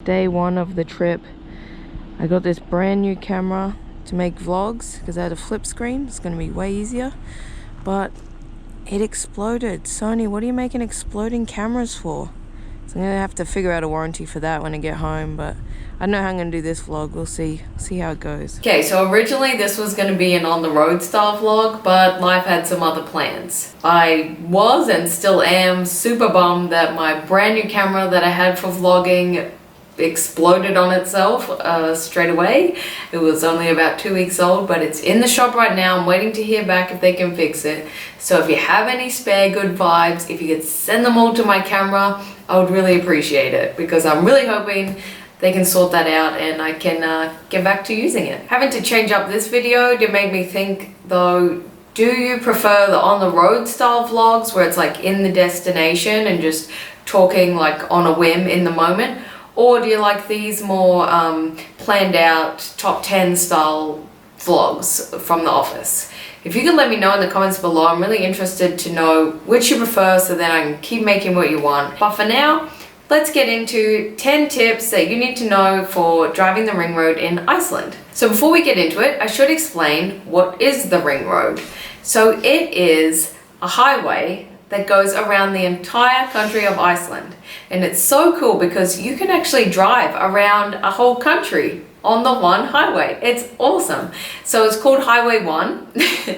Day one of the trip. I got this brand new camera to make vlogs because I had a flip screen. It's going to be way easier, but it exploded. Sony, what are you making exploding cameras for? So I'm going to have to figure out a warranty for that when I get home, but I don't know how I'm going to do this vlog. We'll see how it goes. Okay, so originally this was going to be an on the road style vlog, but life had some other plans. I was and still am super bummed that my brand new camera that I had for vlogging exploded on itself straight away. It was only about 2 weeks old, but it's in the shop right now. I'm waiting to hear back if they can fix it. So if you have any spare good vibes, if you could send them all to my camera, I would really appreciate it, because I'm really hoping they can sort that out and I can get back to using it. Having to change up this video did make me think though, do you prefer the on the road style vlogs where it's like in the destination and just talking like on a whim in the moment? Or do you like these more planned out top 10 style vlogs from the office? If you can let me know in the comments below, I'm really interested to know which you prefer so then I can keep making what you want. But for now, let's get into 10 tips that you need to know for driving the ring road in Iceland. So before we get into it, I should explain what is the ring road. So it is a highway that goes around the entire country of Iceland. And it's so cool because you can actually drive around a whole country on the one highway. It's awesome. So it's called Highway 1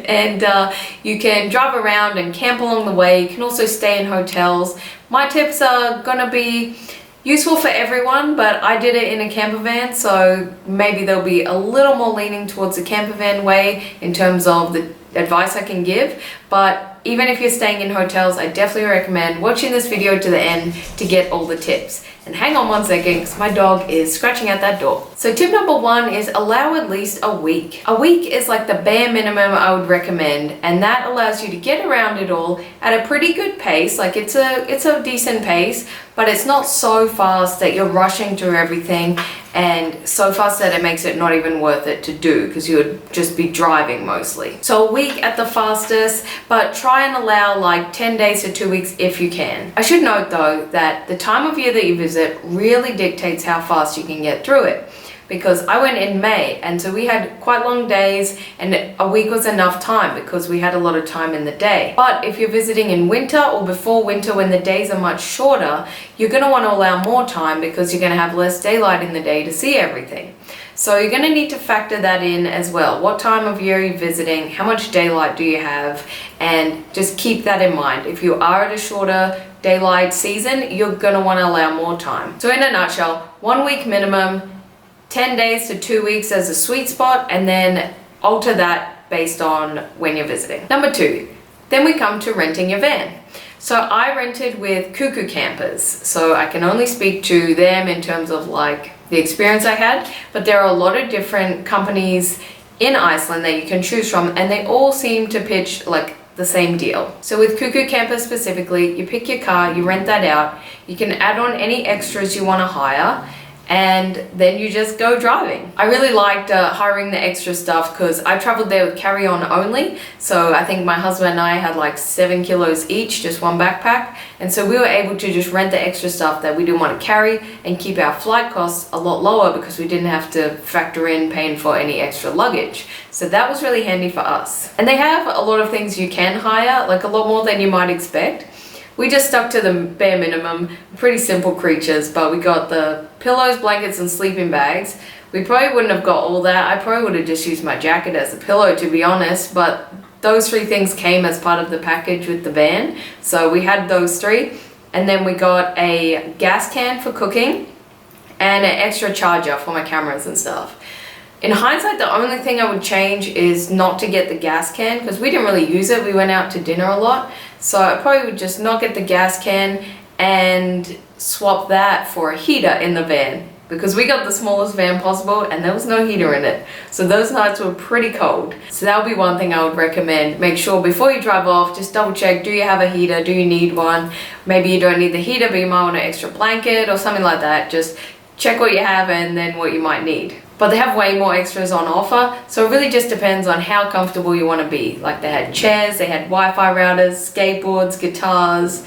and you can drive around and camp along the way. You can also stay in hotels. My tips are gonna be useful for everyone, but I did it in a camper van, so maybe they'll be a little more leaning towards the camper van way in terms of the advice I can give. But even if you're staying in hotels, I definitely recommend watching this video to the end to get all the tips. And hang on one second, because my dog is scratching at that door. So tip number 1 is allow at least a week. A week is like the bare minimum I would recommend, and that allows you to get around it all at a pretty good pace. Like it's a decent pace, but it's not so fast that you're rushing through everything and so fast that it makes it not even worth it to do, because you would just be driving mostly. So a week at the fastest, but try and allow like 10 days to 2 weeks if you can. I should note though that the time of year that you visit really dictates how fast you can get through it, because I went in May and so we had quite long days and a week was enough time because we had a lot of time in the day. But if you're visiting in winter or before winter when the days are much shorter, you're going to want to allow more time because you're going to have less daylight in the day to see everything. So you're going to need to factor that in as well. What time of year are you visiting? How much daylight do you have? And just keep that in mind. If you are at a shorter daylight season, you're going to want to allow more time. So in a nutshell, 1 week minimum, 10 days to 2 weeks as a sweet spot, and then alter that based on when you're visiting. Number 2, then we come to renting your van. So I rented with Cuckoo Campers, so I can only speak to them in terms of like the experience I had, but there are a lot of different companies in Iceland that you can choose from, and they all seem to pitch like the same deal. So with Cuckoo Campers specifically, you pick your car, you rent that out, you can add on any extras you want to hire, and then you just go driving. I really liked hiring the extra stuff because I traveled there with carry-on only. So I think my husband and I had like 7 kilos each, just one backpack. And so we were able to just rent the extra stuff that we didn't want to carry and keep our flight costs a lot lower because we didn't have to factor in paying for any extra luggage. So that was really handy for us. And they have a lot of things you can hire, like a lot more than you might expect. We just stuck to the bare minimum, pretty simple creatures, but we got the pillows, blankets, and sleeping bags. We probably wouldn't have got all that. I probably would have just used my jacket as a pillow, to be honest, but those 3 things came as part of the package with the van. So we had those 3, and then we got a gas can for cooking and an extra charger for my cameras and stuff. In hindsight, the only thing I would change is not to get the gas can because we didn't really use it. We went out to dinner a lot. So I probably would just not get the gas can and swap that for a heater in the van, because we got the smallest van possible and there was no heater in it. So those nights were pretty cold. So that would be one thing I would recommend. Make sure before you drive off, just double check, do you have a heater? Do you need one? Maybe you don't need the heater, but you might want an extra blanket or something like that. Just check what you have and then what you might need. But they have way more extras on offer, so it really just depends on how comfortable you want to be. Like they had chairs, they had Wi-Fi routers, skateboards, guitars,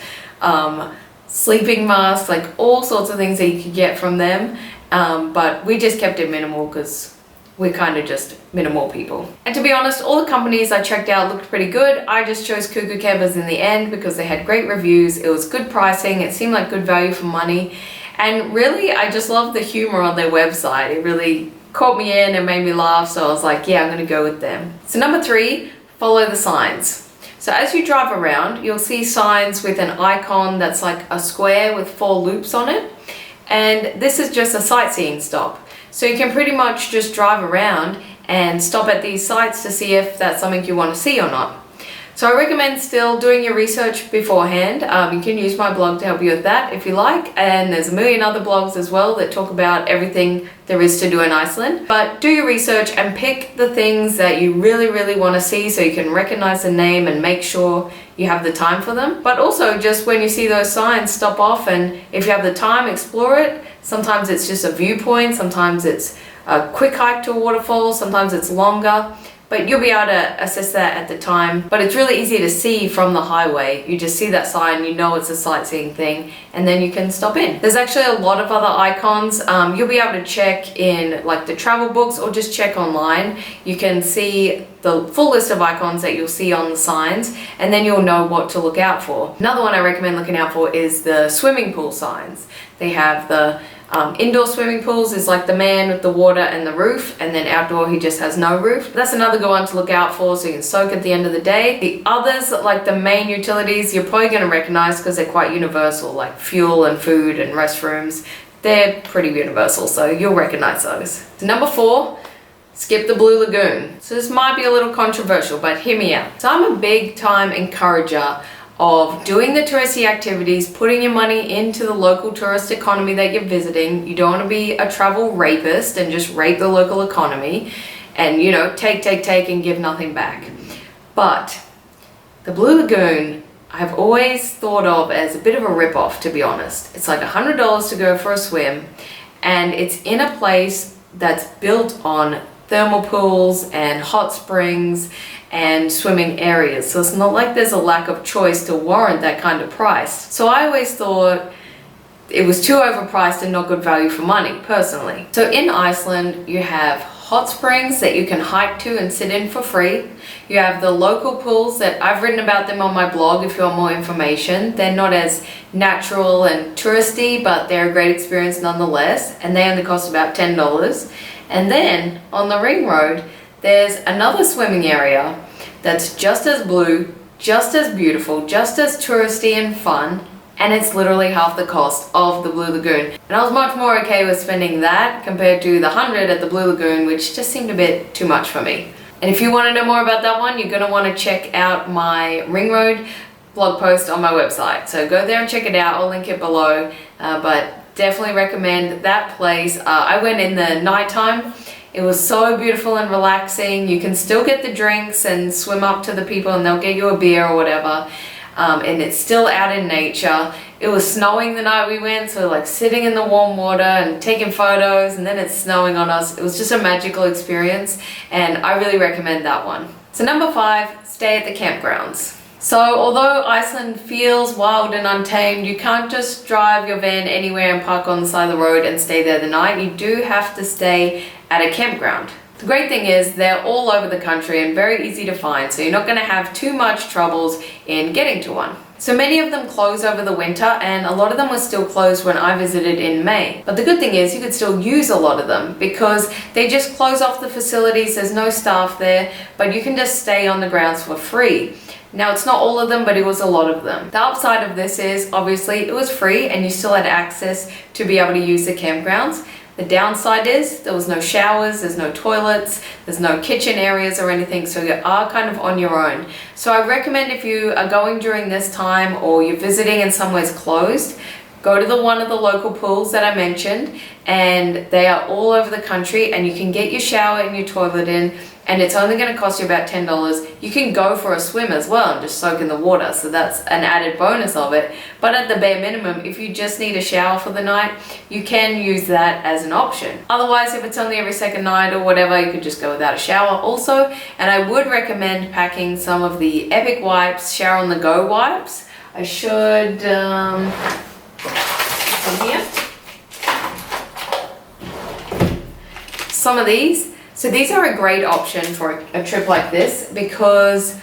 sleeping masks, like all sorts of things that you could get from them. But we just kept it minimal because we're kind of just minimal people. And to be honest, all the companies I checked out looked pretty good. I just chose Kuku Kebas in the end because they had great reviews, it was good pricing, it seemed like good value for money. And really, I just love the humor on their website. It really caught me in and made me laugh, so I was like, yeah, I'm gonna go with them. So number 3, follow the signs. So as you drive around, you'll see signs with an icon that's like a square with 4 loops on it. And this is just a sightseeing stop. So you can pretty much just drive around and stop at these sites to see if that's something you want to see or not. So I recommend still doing your research beforehand. You can use my blog to help you with that if you like, and there's a million other blogs as well that talk about everything there is to do in Iceland. But do your research and pick the things that you really want to see so you can recognize the name and make sure you have the time for them. But also just when you see those signs, stop off, and if you have the time, explore it. Sometimes it's just a viewpoint, sometimes it's a quick hike to a waterfall, sometimes it's longer. But you'll be able to assess that at the time. But it's really easy to see from the highway. You just see that sign, you know it's a sightseeing thing, and then you can stop in. There's actually a lot of other icons. You'll be able to check in like the travel books or just check online. You can see the full list of icons that you'll see on the signs, and then you'll know what to look out for. Another one I recommend looking out for is the swimming pool signs. They have the indoor swimming pools is like the man with the water and the roof, and then outdoor he just has no roof. That's another good one to look out for so you can soak at the end of the day. The others, like the main utilities, you're probably going to recognize because they're quite universal, like fuel and food and restrooms. They're pretty universal, so you'll recognize those. So number 4, skip the Blue Lagoon. So this might be a little controversial, but hear me out. So I'm a big time encourager of doing the touristy activities, putting your money into the local tourist economy that you're visiting. You don't want to be a travel rapist and just rape the local economy and, you know, take and give nothing back. But the Blue Lagoon, I've always thought of as a bit of a rip-off, to be honest. It's like $100 to go for a swim, and it's in a place that's built on thermal pools and hot springs and swimming areas. So it's not like there's a lack of choice to warrant that kind of price. So I always thought it was too overpriced and not good value for money, personally. So in Iceland, you have hot springs that you can hike to and sit in for free. You have the local pools that I've written about them on my blog if you want more information. They're not as natural and touristy, but they're a great experience nonetheless, and they only cost about $10. And then on the ring road, there's another swimming area that's just as blue, just as beautiful, just as touristy and fun, and it's literally half the cost of the Blue Lagoon. And I was much more okay with spending that compared to the 100 at the Blue Lagoon, which just seemed a bit too much for me. And if you want to know more about that one, you're going to want to check out my Ring Road blog post on my website. So go there and check it out, I'll link it below, but definitely recommend that place. I went in the nighttime. It was so beautiful and relaxing. You can still get the drinks and swim up to the people and they'll get you a beer or whatever. And it's still out in nature. It was snowing the night we went, so like sitting in the warm water and taking photos, and then it's snowing on us. It was just a magical experience, and I really recommend that one. So number 5, stay at the campgrounds. So although Iceland feels wild and untamed, you can't just drive your van anywhere and park on the side of the road and stay there the night. You do have to stay at a campground. The great thing is they're all over the country and very easy to find, so you're not going to have too much troubles in getting to one. So many of them close over the winter, and a lot of them were still closed when I visited in May. But the good thing is you could still use a lot of them because they just close off the facilities, there's no staff there, but you can just stay on the grounds for free. Now, it's not all of them, but it was a lot of them. The upside of this is, obviously, it was free and you still had access to be able to use the campgrounds. The downside is there was no showers, there's no toilets, there's no kitchen areas or anything, so you are kind of on your own. So I recommend if you are going during this time or you're visiting and somewhere's closed, go to one of the local pools that I mentioned, and they are all over the country, and you can get your shower and your toilet in, and it's only going to cost you about $10. You can go for a swim as well and just soak in the water, so that's an added bonus of it. But at the bare minimum, if you just need a shower for the night, you can use that as an option. Otherwise, if it's only every second night or whatever, you could just go without a shower also. And I would recommend packing some of the Epic wipes, shower on the go wipes. I should In here. Some of these. So these are a great option for a trip like this because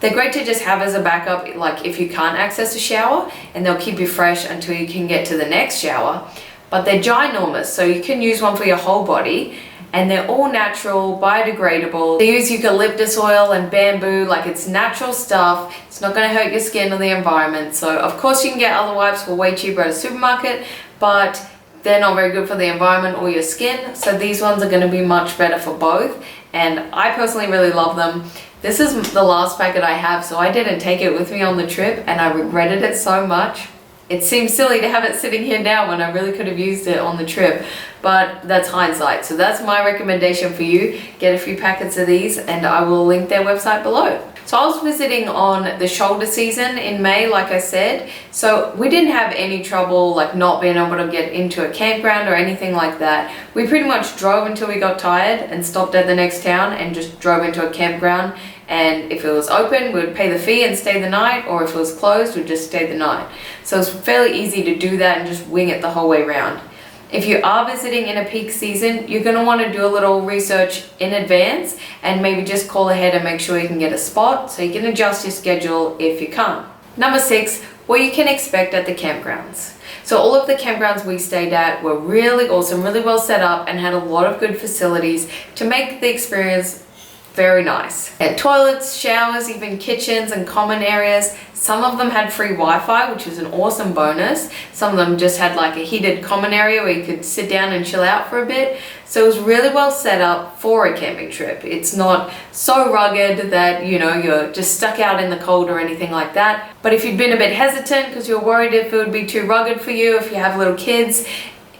they're great to just have as a backup, like if you can't access a shower, and they'll keep you fresh until you can get to the next shower. But they're ginormous, so you can use one for your whole body, and they're all natural, biodegradable. They use eucalyptus oil and bamboo, like it's natural stuff. It's not gonna hurt your skin or the environment. So of course you can get other wipes for way cheaper at a supermarket, but they're not very good for the environment or your skin. So these ones are gonna be much better for both. And I personally really love them. This is the last packet I have, so I didn't take it with me on the trip and I regretted it so much. It seems silly to have it sitting here now when I really could have used it on the trip, but that's hindsight. So that's my recommendation for you. Get a few packets of these and I will link their website below. So I was visiting on the shoulder season in May, like I said. So we didn't have any trouble like not being able to get into a campground or anything like that. We pretty much drove until we got tired and stopped at the next town and just drove into a campground. And if it was open, we'd pay the fee and stay the night, or if it was closed, we'd just stay the night. So it's fairly easy to do that and just wing it the whole way around. If you are visiting in a peak season, you're going to want to do a little research in advance and maybe just call ahead and make sure you can get a spot so you can adjust your schedule if you can't. Number 6, what you can expect at the campgrounds. So all of the campgrounds we stayed at were really awesome, really well set up, and had a lot of good facilities to make the experience very nice. They had toilets, showers, even kitchens and common areas. Some of them had free Wi-Fi, which was an awesome bonus. Some of them just had like a heated common area where you could sit down and chill out for a bit. So it was really well set up for a camping trip. It's not so rugged that, you know, you're just stuck out in the cold or anything like that. But if you'd been a bit hesitant because you're worried if it would be too rugged for you, if you have little kids,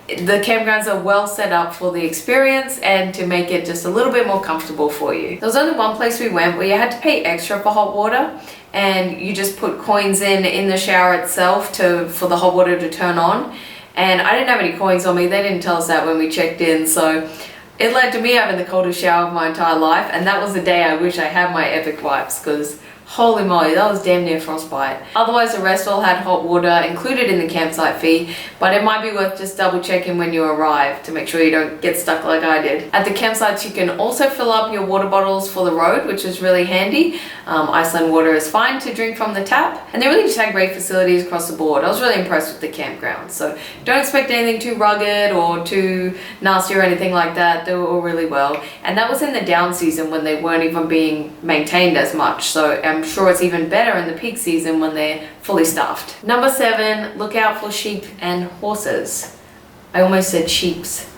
the campgrounds are well set up for the experience and to make it just a little bit more comfortable for you. There was only one place we went where you had to pay extra for hot water, and you just put coins in the shower itself for the hot water to turn on. And I didn't have any coins on me. They didn't tell us that when we checked in, so it led to me having the coldest shower of my entire life. And that was the day I wish I had my Epic wipes, because holy moly, that was damn near frostbite. Otherwise, the rest all had hot water included in the campsite fee, but it might be worth just double checking when you arrive to make sure you don't get stuck like I did. At the campsites, you can also fill up your water bottles for the road, which is really handy. Iceland water is fine to drink from the tap, and they really just had great facilities across the board. I was really impressed with the campground, so don't expect anything too rugged or too nasty or anything like that. They were all really well, and that was in the down season when they weren't even being maintained as much, so I'm sure it's even better in the peak season when they're fully staffed. Number 7, look out for sheep and horses. I almost said sheeps.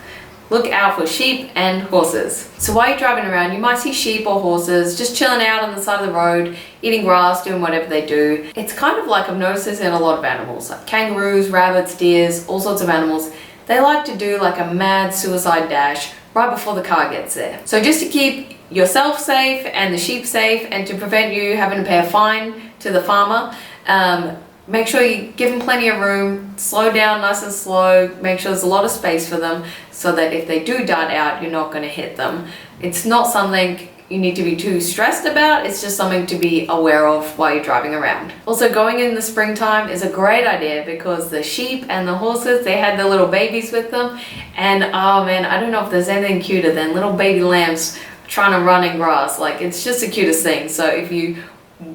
Look out for sheep and horses. So while you're driving around, you might see sheep or horses just chilling out on the side of the road, eating grass, doing whatever they do. It's kind of like I've noticed this in a lot of animals, like kangaroos, rabbits, deers, all sorts of animals. They like to do like a mad suicide dash right before the car gets there. So just to keep yourself safe and the sheep safe, and to prevent you having to pay a fine to the farmer, make sure you give them plenty of room, slow down nice and slow, make sure there's a lot of space for them so that if they do dart out, you're not going to hit them. It's not something you need to be too stressed about, it's just something to be aware of while you're driving around. Also, going in the springtime is a great idea because the sheep and the horses, they had their little babies with them, and oh man, I don't know if there's anything cuter than little baby lambs trying to run in grass. Like, it's just the cutest thing. So if you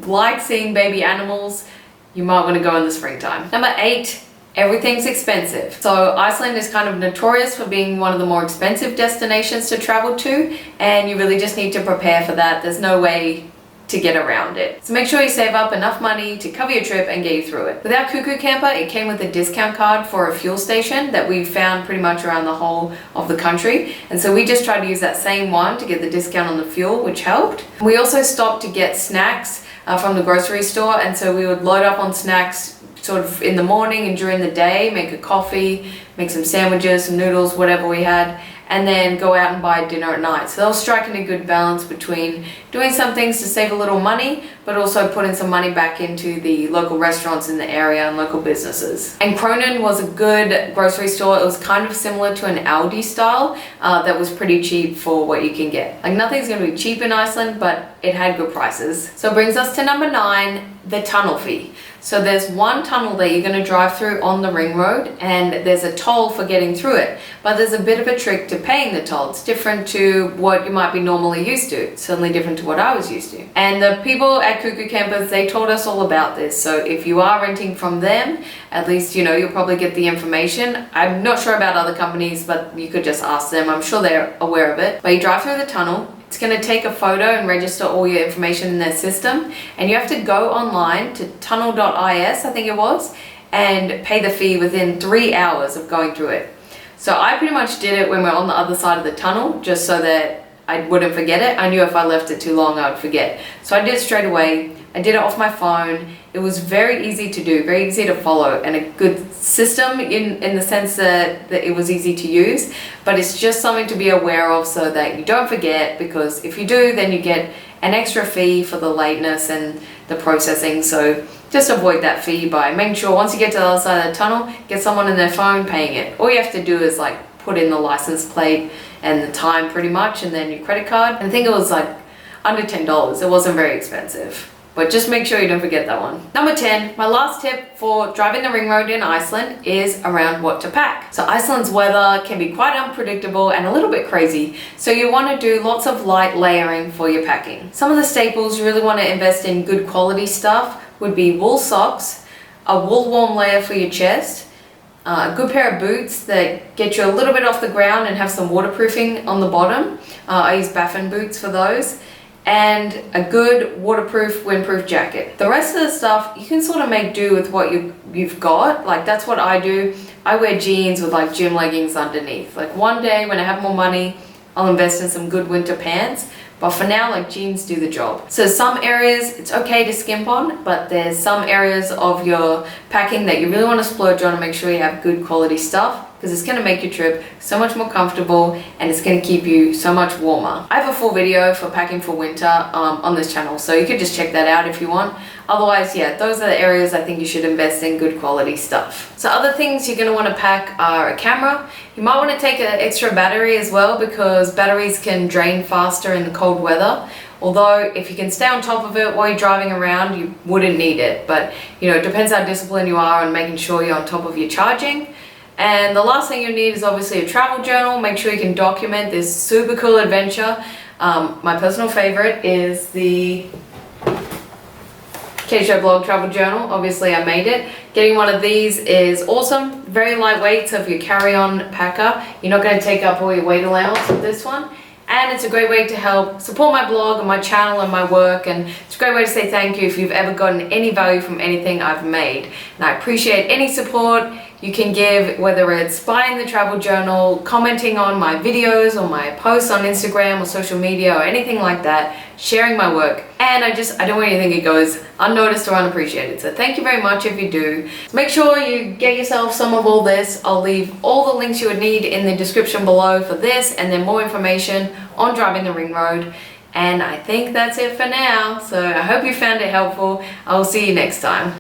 like seeing baby animals, you might want to go in the springtime. Number 8, everything's expensive. So Iceland is kind of notorious for being one of the more expensive destinations to travel to, and you really just need to prepare for that. There's no way to get around it. So make sure you save up enough money to cover your trip and get you through it. With our Cuckoo Camper, it came with a discount card for a fuel station that we found pretty much around the whole of the country. And so we just tried to use that same one to get the discount on the fuel, which helped. We also stopped to get snacks from the grocery store, and so we would load up on snacks sort of in the morning and during the day, make a coffee, make some sandwiches, some noodles, whatever we had, and then go out and buy dinner at night. So they were striking a good balance between doing some things to save a little money, but also putting some money back into the local restaurants in the area and local businesses. And Cronin was a good grocery store. It was kind of similar to an Aldi style that was pretty cheap for what you can get. Like, nothing's gonna be cheap in Iceland, but it had good prices. So it brings us to number 9, the tunnel fee. So there's one tunnel that you're going to drive through on the ring road, and there's a toll for getting through it. But there's a bit of a trick to paying the toll. It's different to what you might be normally used to. It's certainly different to what I was used to. And the people at Cuckoo Campers, they told us all about this. So if you are renting from them, at least you know you'll probably get the information. I'm not sure about other companies, but you could just ask them. I'm sure they're aware of it. But you drive through the tunnel. It's going to take a photo and register all your information in their system, and you have to go online to tunnel.is, I think it was, and pay the fee within 3 hours of going through it. So I pretty much did it when we're on the other side of the tunnel, just so that I wouldn't forget it. I knew if I left it too long I would forget. So I did it straight away. I did it off my phone. It was very easy to do, very easy to follow, and a good system in the sense that it was easy to use. But it's just something to be aware of so that you don't forget, because if you do, then you get an extra fee for the lateness and the processing. So just avoid that fee by making sure once you get to the other side of the tunnel, get someone in their phone paying it. All you have to do is like put in the license plate and the time pretty much, and then your credit card. And I think it was like under $10. It wasn't very expensive. But just make sure you don't forget that one. Number 10, my last tip for driving the ring road in Iceland is around what to pack. So Iceland's weather can be quite unpredictable and a little bit crazy. So you want to do lots of light layering for your packing. Some of the staples you really want to invest in good quality stuff would be wool socks, a wool warm layer for your chest, a good pair of boots that get you a little bit off the ground and have some waterproofing on the bottom. I use Baffin boots for those. And a good waterproof, windproof jacket. The rest of the stuff, you can sort of make do with what you've got. Like that's what I do. I wear jeans with like gym leggings underneath. Like one day when I have more money, I'll invest in some good winter pants. But for now, like jeans do the job. So some areas it's okay to skimp on, but there's some areas of your packing that you really want to splurge on and make sure you have good quality stuff, because it's going to make your trip so much more comfortable and it's going to keep you so much warmer. I have a full video for packing for winter on this channel, so you could just check that out if you want. Otherwise, yeah, those are the areas I think you should invest in good quality stuff. So other things you're going to want to pack are a camera. You might want to take an extra battery as well, because batteries can drain faster in the cold weather. Although if you can stay on top of it while you're driving around, you wouldn't need it. But you know, it depends how disciplined you are on making sure you're on top of your charging. And the last thing you need is obviously a travel journal. Make sure you can document this super cool adventure. My personal favorite is the K-Show Blog Travel Journal. Obviously I made it. Getting one of these is awesome. Very lightweight, so if you're carry-on packer, you're not going to take up all your weight allowance with this one. And it's a great way to help support my blog and my channel and my work, and it's a great way to say thank you if you've ever gotten any value from anything I've made. And I appreciate any support you can give, whether it's buying the travel journal, commenting on my videos or my posts on Instagram or social media or anything like that, sharing my work. And I don't want you to think it goes unnoticed or unappreciated. So thank you very much if you do. Make sure you get yourself some of all this. I'll leave all the links you would need in the description below for this, and then more information on driving the ring road. And I think that's it for now. So I hope you found it helpful. I will see you next time.